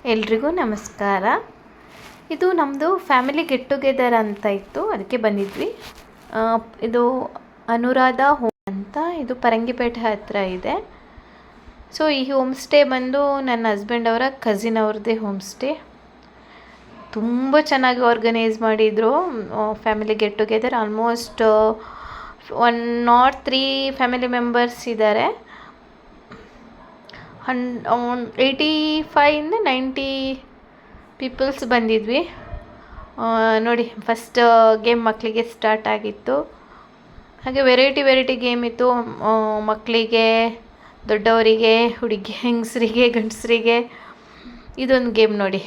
ಎಲ್ರಿಗೂ ನಮಸ್ಕಾರ. ಇದು ನಮ್ಮದು ಫ್ಯಾಮಿಲಿ ಗೆಟ್ ಟುಗೆದರ್ ಅಂತ ಇತ್ತು, ಅದಕ್ಕೆ ಬಂದಿದ್ವಿ. ಇದು ಅನುರಾಧ ಹೋಮ್ ಅಂತ, ಇದು ಪರಂಗಿಪೇಟೆ ಹತ್ತಿರ ಇದೆ. ಸೊ ಈ ಹೋಮ್ ಸ್ಟೇ ಬಂದು ನನ್ನ ಹಸ್ಬೆಂಡ್ ಅವರ ಕಸಿನ್ ಅವ್ರದ್ದೇ ಹೋಮ್ ಸ್ಟೇ. ತುಂಬ ಚೆನ್ನಾಗಿ ಆರ್ಗನೈಸ್ ಮಾಡಿದರು family get together. Almost 103 family members ಇದ್ದಾರೆ. 85ಇಂದ 90 ಪೀಪಲ್ಸ್ ಬಂದಿದ್ವಿ. ನೋಡಿ, ಫಸ್ಟ್ ಗೇಮ್ ಮಕ್ಕಳಿಗೆ ಸ್ಟಾರ್ಟ್ ಆಗಿತ್ತು. ಹಾಗೆ ವೆರೈಟಿ ಗೇಮ್ ಇತ್ತು. ಮಕ್ಕಳಿಗೆ, ದೊಡ್ಡವರಿಗೆ, ಹೆಂಗಸರಿಗೆ, ಗಂಡಸರಿಗೆ. ಇದೊಂದು ಗೇಮ್ ನೋಡಿ,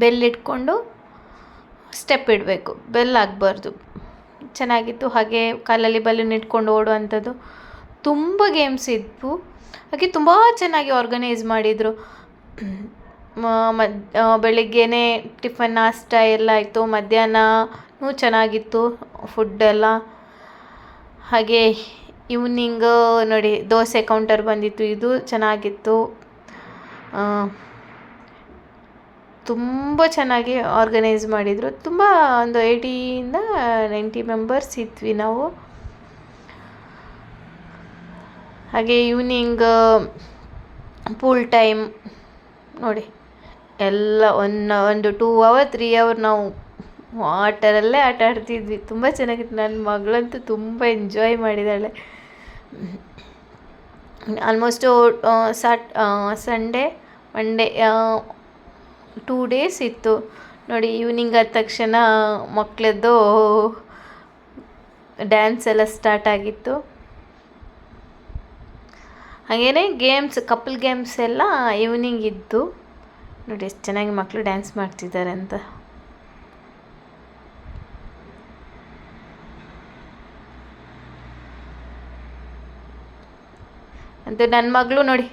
ಬೆಲ್ ಇಟ್ಕೊಂಡು ಸ್ಟೆಪ್ ಇಡಬೇಕು, ಬೆಲ್ ಆಗಬಾರ್ದು. ಚೆನ್ನಾಗಿತ್ತು. ಹಾಗೆ ಕಾಲಲ್ಲಿ ಬಲೂನ್ ಇಟ್ಕೊಂಡು ಓಡುವಂಥದ್ದು. ತುಂಬ ಗೇಮ್ಸ್ ಇದ್ವು. ಹಾಗೆ ತುಂಬ ಚೆನ್ನಾಗಿ ಆರ್ಗನೈಸ್ ಮಾಡಿದರು. ಬೆಳಿಗ್ಗೆನೇ ಟಿಫನ್ ನಾಷ್ಟ ಎಲ್ಲ ಇತ್ತು. ಮಧ್ಯಾಹ್ನವೂ ಚೆನ್ನಾಗಿತ್ತು ಫುಡ್ಡೆಲ್ಲ. ಹಾಗೆ ಈವ್ನಿಂಗ್ ನೋಡಿ, ದೋಸೆ ಕೌಂಟರ್ ಬಂದಿತ್ತು, ಇದು ಚೆನ್ನಾಗಿತ್ತು. ತುಂಬ ಚೆನ್ನಾಗಿ ಆರ್ಗನೈಸ್ ಮಾಡಿದರು. ತುಂಬ ಒಂದು 80ಇಂದ 90 ಮೆಂಬರ್ಸ್ ಇದ್ವಿ ನಾವು. ಹಾಗೆ ಈವ್ನಿಂಗ್ ಪೂಲ್ ಟೈಮ್ ನೋಡಿ, ಎಲ್ಲ ಒಂದು 2 ಅವರ್ 3 ಅವರ್ ನಾವು ವಾಟರಲ್ಲೇ ಆಟ ಆಡ್ತಿದ್ವಿ. ತುಂಬ ಚೆನ್ನಾಗಿತ್ತು. ನನ್ನ ಮಗಳಂತೂ ತುಂಬ ಎಂಜಾಯ್ ಮಾಡಿದ್ದಾಳೆ. ಆಲ್ಮೋಸ್ಟು ಸಂಡೇ ಮಂಡೇ 2 ಡೇಸ್ ಇತ್ತು ನೋಡಿ. ಈವ್ನಿಂಗ್ ಆದ ತಕ್ಷಣ ಮಕ್ಕಳದ್ದು ಡ್ಯಾನ್ಸ್ ಎಲ್ಲ ಸ್ಟಾರ್ಟ್ ಆಗಿತ್ತು. ಹಾಗೇ ಗೇಮ್ಸ್, ಕಪಲ್ ಗೇಮ್ಸ್ ಎಲ್ಲ ಈವ್ನಿಂಗ್ ಇದ್ದು ನೋಡಿ, ಎಷ್ಟು ಚೆನ್ನಾಗಿ ಮಕ್ಕಳು ಡ್ಯಾನ್ಸ್ ಮಾಡ್ತಿದ್ದಾರೆ ಅಂತ. ಅಂತ ನನ್ನ ಮಗಳು ನೋಡಿ,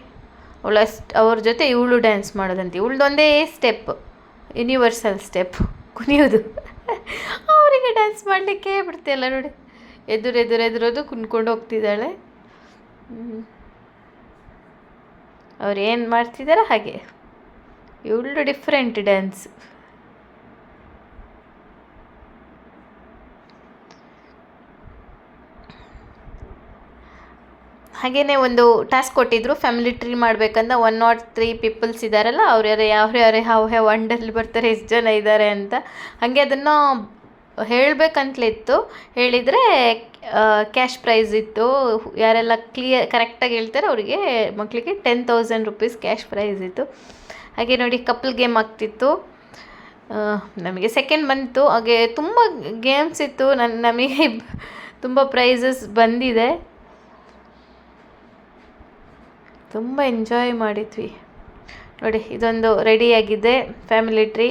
ಅವ್ರ ಜೊತೆ ಇವಳು ಡ್ಯಾನ್ಸ್ ಮಾಡೋದಂತೆ. ಇವಳದೊಂದೇ ಸ್ಟೆಪ್, ಯೂನಿವರ್ಸಲ್ ಸ್ಟೆಪ್, ಕುಣಿಯೋದು. ಅವರಿಗೆ ಡ್ಯಾನ್ಸ್ ಮಾಡಲಿಕ್ಕೆ ಬಿಡ್ತಿಲ್ಲ ನೋಡಿ, ಎದುರೆದುರೋದು ಕುಣ್ಕೊಂಡು ಹೋಗ್ತಿದ್ದಾಳೆ. ಅವ್ರು ಏನು ಮಾಡ್ತಿದ್ದಾರೆ ಹಾಗೆ. ಇವಳು ಡಿಫ್ರೆಂಟ್ ಡ್ಯಾನ್ಸ್. ಹಾಗೆಯೇ ಒಂದು ಟಾಸ್ಕ್ ಕೊಟ್ಟಿದ್ರು, ಫ್ಯಾಮಿಲಿ ಟ್ರೀ ಮಾಡಬೇಕಂತ. 103 ಪೀಪಲ್ಸ್ ಇದ್ದಾರಲ್ಲ, ಅವ್ರು ಯಾವ ಒಂಡಲ್ಲಿ ಬರ್ತಾರೆ, ಎಷ್ಟು ಜನ ಇದ್ದಾರೆ ಅಂತ. ಹಾಗೆ ಅದನ್ನು ಹೇಳಬೇಕಂತಲಿತ್ತು. ಹೇಳಿದರೆ ಕ್ಯಾಶ್ ಪ್ರೈಸ್ ಇತ್ತು. ಯಾರೆಲ್ಲ ಕರೆಕ್ಟಾಗಿ ಹೇಳ್ತಾರೆ ಅವರಿಗೆ, ಮಕ್ಕಳಿಗೆ 10,000 ರೂಪೀಸ್ ಕ್ಯಾಶ್ ಪ್ರೈಸ್ ಇತ್ತು. ಹಾಗೆ ನೋಡಿ, ಕಪಲ್ ಗೇಮ್ ಆಗ್ತಿತ್ತು. ನಮಗೆ ಸೆಕೆಂಡ್ ಬಂತು. ಹಾಗೆ ತುಂಬ ಗೇಮ್ಸ್ ಇತ್ತು. ನಮಗೆ ತುಂಬ ಪ್ರೈಸಸ್ ಬಂದಿದೆ. ತುಂಬ ಎಂಜಾಯ್ ಮಾಡಿದ್ವಿ ನೋಡಿ. ಇದೊಂದು ರೆಡಿಯಾಗಿದೆ ಫ್ಯಾಮಿಲಿ ಟ್ರೀ.